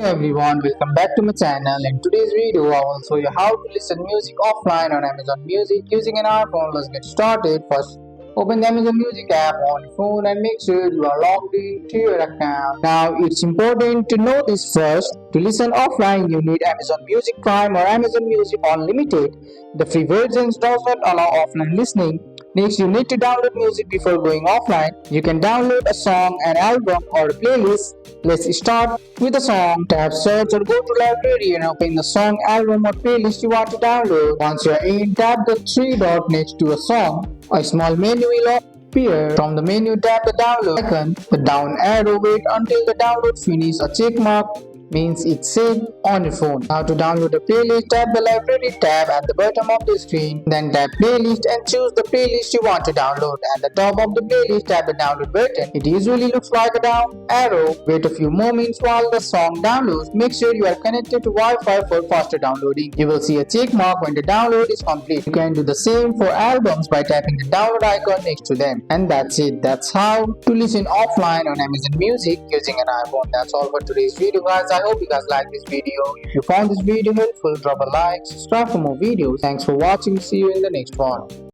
Hey everyone, welcome back to my channel. In today's video, I will show you how to listen music offline on Amazon Music using an iPhone. Let's get started. First, open the Amazon Music app on your phone and make sure you are logged into your account. Now, it's important to know this first. To listen offline, you need Amazon Music Prime or Amazon Music Unlimited. The free versions does not allow offline listening. Next, you need to download music before going offline. You can download a song, an album, or a playlist. Let's start with a song. Tap search or go to library and open the song, album, or playlist you want to download. Once you're in, tap the three dot next to a song. A small menu will appear. From the menu, tap the download icon. The down arrow, wait until the download finishes. A check mark means it's saved on your phone. Now to download a playlist, tap the library tab at the bottom of the screen. Then tap playlist and choose the playlist you want to download. At the top of the playlist, tap the download button. It usually looks like a down arrow. Wait a few moments while the song downloads. Make sure you are connected to Wi-Fi for faster downloading. You will see a check mark when the download is complete. You can do the same for albums by tapping the download icon next to them. And that's it. That's how to listen offline on Amazon Music using an iPhone. That's all for today's video, guys. I hope you guys like this video. If you found this video helpful, drop a like, subscribe for more videos. Thanks for watching. See you in the next one.